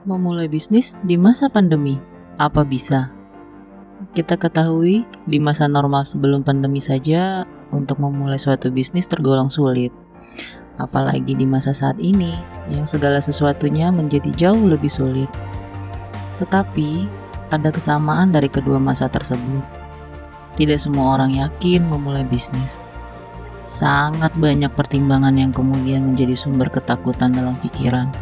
Memulai bisnis di masa pandemi, apa bisa? Kita ketahui di masa normal sebelum pandemi saja untuk memulai suatu bisnis tergolong sulit. Apalagi di masa saat ini yang segala sesuatunya menjadi jauh lebih sulit. Tetapi ada kesamaan dari kedua masa tersebut. Tidak semua orang yakin memulai bisnis. Sangat banyak pertimbangan yang kemudian menjadi sumber ketakutan dalam pikiran.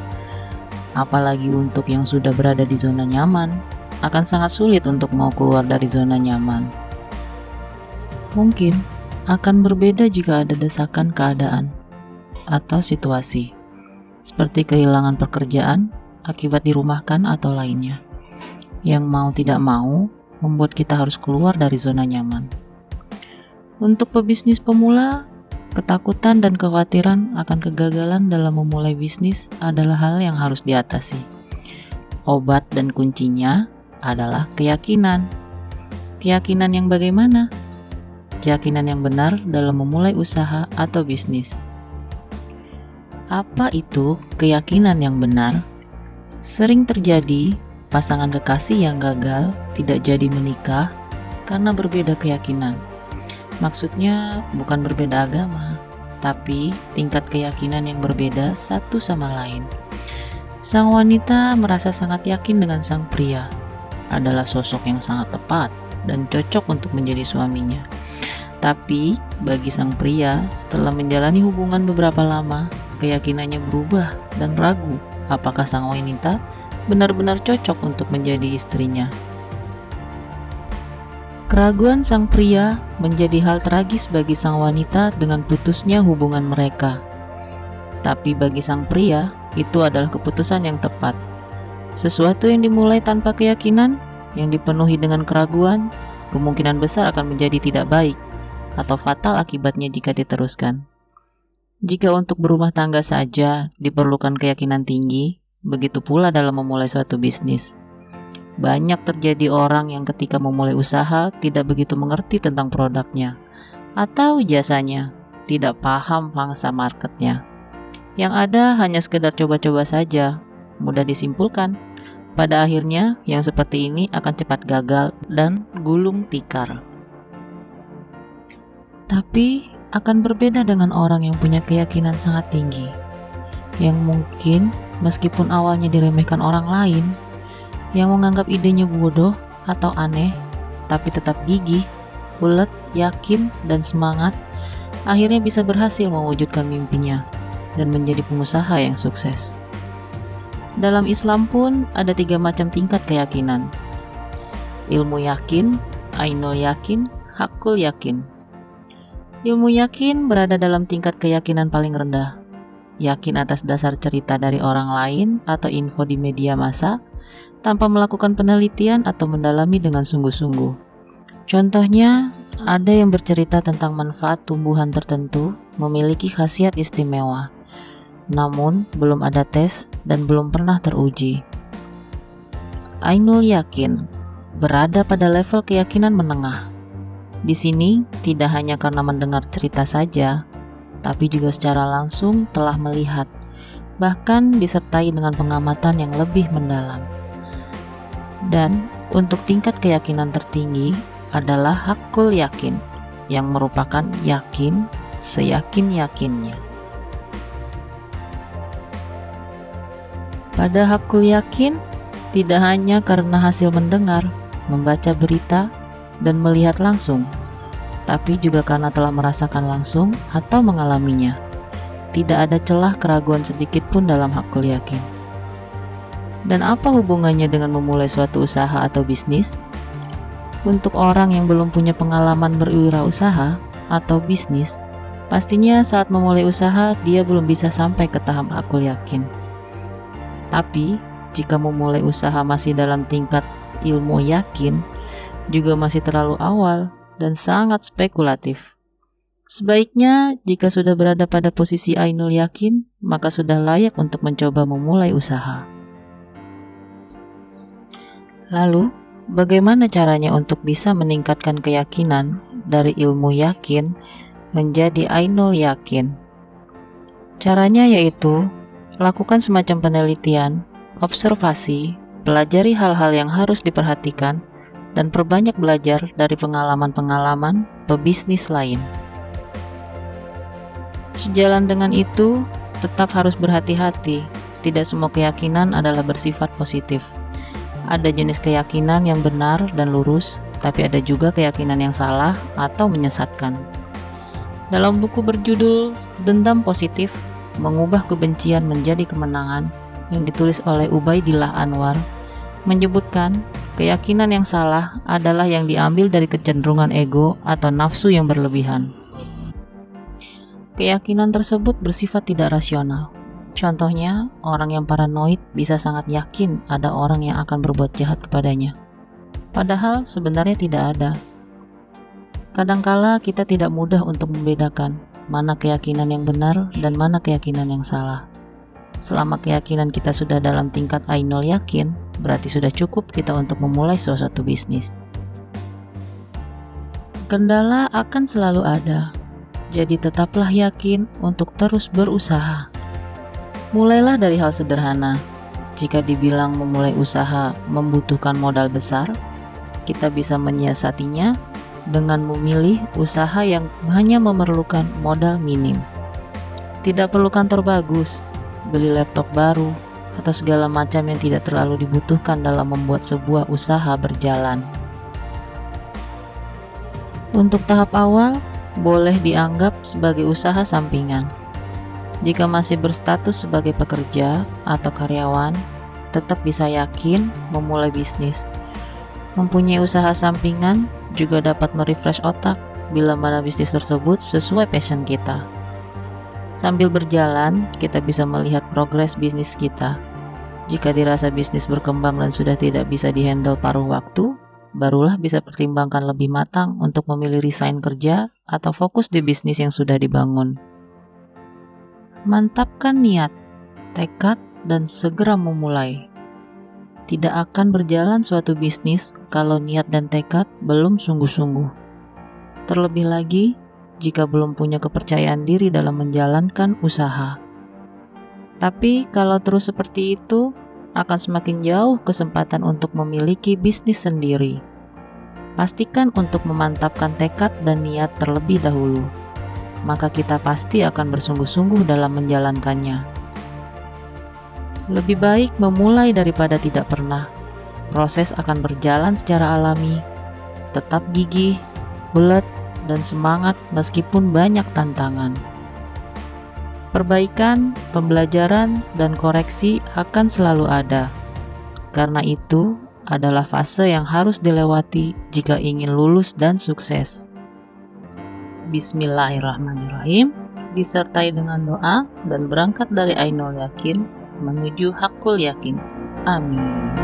Apalagi untuk yang sudah berada di zona nyaman, akan sangat sulit untuk mau keluar dari zona nyaman. Mungkin akan berbeda jika ada desakan keadaan atau situasi, seperti kehilangan pekerjaan akibat dirumahkan atau lainnya, yang mau tidak mau membuat kita harus keluar dari zona nyaman. Untuk pebisnis pemula, ketakutan dan kekhawatiran akan kegagalan dalam memulai bisnis adalah hal yang harus diatasi. Obat dan kuncinya adalah keyakinan. Keyakinan yang bagaimana? Keyakinan yang benar dalam memulai usaha atau bisnis. Apa itu keyakinan yang benar? Sering terjadi pasangan kekasih yang gagal tidak jadi menikah karena berbeda keyakinan. Maksudnya bukan berbeda agama, tapi tingkat keyakinan yang berbeda satu sama lain. Sang wanita merasa sangat yakin dengan sang pria adalah sosok yang sangat tepat dan cocok untuk menjadi suaminya. Tapi bagi sang pria, setelah menjalani hubungan beberapa lama, keyakinannya berubah dan ragu apakah sang wanita benar-benar cocok untuk menjadi istrinya. Keraguan sang pria menjadi hal tragis bagi sang wanita dengan putusnya hubungan mereka. Tapi bagi sang pria, itu adalah keputusan yang tepat. Sesuatu yang dimulai tanpa keyakinan, yang dipenuhi dengan keraguan, kemungkinan besar akan menjadi tidak baik atau fatal akibatnya jika diteruskan. Jika untuk berumah tangga saja diperlukan keyakinan tinggi, begitu pula dalam memulai suatu bisnis. Banyak terjadi orang yang ketika memulai usaha tidak begitu mengerti tentang produknya atau jasanya, tidak paham pangsa marketnya. Yang ada hanya sekedar coba-coba saja, mudah disimpulkan. Pada akhirnya, yang seperti ini akan cepat gagal dan gulung tikar. Tapi akan berbeda dengan orang yang punya keyakinan sangat tinggi, yang mungkin meskipun awalnya diremehkan orang lain, yang menganggap idenya bodoh atau aneh, tapi tetap gigih, ulet, yakin, dan semangat, akhirnya bisa berhasil mewujudkan mimpinya dan menjadi pengusaha yang sukses. Dalam Islam pun ada 3 macam tingkat keyakinan. Ilmu yakin, ainul yakin, hakul yakin. Ilmu yakin berada dalam tingkat keyakinan paling rendah. Yakin atas dasar cerita dari orang lain atau info di media massa, tanpa melakukan penelitian atau mendalami dengan sungguh-sungguh. Contohnya, ada yang bercerita tentang manfaat tumbuhan tertentu memiliki khasiat istimewa, namun belum ada tes dan belum pernah teruji. Ainul yakin berada pada level keyakinan menengah. Di sini tidak hanya karena mendengar cerita saja, tapi juga secara langsung telah melihat, bahkan disertai dengan pengamatan yang lebih mendalam. Dan untuk tingkat keyakinan tertinggi adalah hakul yakin, yang merupakan yakin seyakin-yakinnya. Pada hakul yakin, tidak hanya karena hasil mendengar, membaca berita, dan melihat langsung, tapi juga karena telah merasakan langsung atau mengalaminya. Tidak ada celah keraguan sedikit pun dalam hakul yakin. Dan apa hubungannya dengan memulai suatu usaha atau bisnis? Untuk orang yang belum punya pengalaman berwirausaha atau bisnis, pastinya saat memulai usaha dia belum bisa sampai ke tahap hakul yakin. Tapi, jika memulai usaha masih dalam tingkat ilmu yakin, juga masih terlalu awal dan sangat spekulatif. Sebaiknya, jika sudah berada pada posisi ainul yakin, maka sudah layak untuk mencoba memulai usaha. Lalu, bagaimana caranya untuk bisa meningkatkan keyakinan dari ilmu yakin menjadi ainul yakin? Caranya yaitu lakukan semacam penelitian, observasi, pelajari hal-hal yang harus diperhatikan, dan perbanyak belajar dari pengalaman-pengalaman pebisnis lain. Sejalan dengan itu, tetap harus berhati-hati. Tidak semua keyakinan adalah bersifat positif. Ada jenis keyakinan yang benar dan lurus, tapi ada juga keyakinan yang salah atau menyesatkan. Dalam buku berjudul Dendam Positif, Mengubah Kebencian Menjadi Kemenangan, yang ditulis oleh Ubaidillah Anwar, menyebutkan keyakinan yang salah adalah yang diambil dari kecenderungan ego atau nafsu yang berlebihan. Keyakinan tersebut bersifat tidak rasional. Contohnya, orang yang paranoid bisa sangat yakin ada orang yang akan berbuat jahat kepadanya. Padahal sebenarnya tidak ada. Kadangkala kita tidak mudah untuk membedakan mana keyakinan yang benar dan mana keyakinan yang salah. Selama keyakinan kita sudah dalam tingkat ainul yakin, berarti sudah cukup kita untuk memulai suatu bisnis. Kendala akan selalu ada. Jadi tetaplah yakin untuk terus berusaha. Mulailah dari hal sederhana. Jika dibilang memulai usaha membutuhkan modal besar, kita bisa menyiasatinya dengan memilih usaha yang hanya memerlukan modal minim. Tidak perlu kantor bagus, beli laptop baru, atau segala macam yang tidak terlalu dibutuhkan dalam membuat sebuah usaha berjalan. Untuk tahap awal, boleh dianggap sebagai usaha sampingan. Jika masih berstatus sebagai pekerja atau karyawan, tetap bisa yakin memulai bisnis. Mempunyai usaha sampingan juga dapat merefresh otak bila mana bisnis tersebut sesuai passion kita. Sambil berjalan, kita bisa melihat progres bisnis kita. Jika dirasa bisnis berkembang dan sudah tidak bisa dihandle paruh waktu, barulah bisa pertimbangkan lebih matang untuk memilih resign kerja atau fokus di bisnis yang sudah dibangun. Mantapkan niat, tekad, dan segera memulai. Tidak akan berjalan suatu bisnis kalau niat dan tekad belum sungguh-sungguh. Terlebih lagi, jika belum punya kepercayaan diri dalam menjalankan usaha. Tapi kalau terus seperti itu, akan semakin jauh kesempatan untuk memiliki bisnis sendiri. Pastikan untuk memantapkan tekad dan niat terlebih dahulu, maka kita pasti akan bersungguh-sungguh dalam menjalankannya. Lebih baik memulai daripada tidak pernah. Proses akan berjalan secara alami, tetap gigih, bulat, dan semangat meskipun banyak tantangan. Perbaikan, pembelajaran, dan koreksi akan selalu ada. Karena itu adalah fase yang harus dilewati jika ingin lulus dan sukses. Bismillahirrahmanirrahim, disertai dengan doa dan berangkat dari ainul yakin menuju hakul yakin. Amin.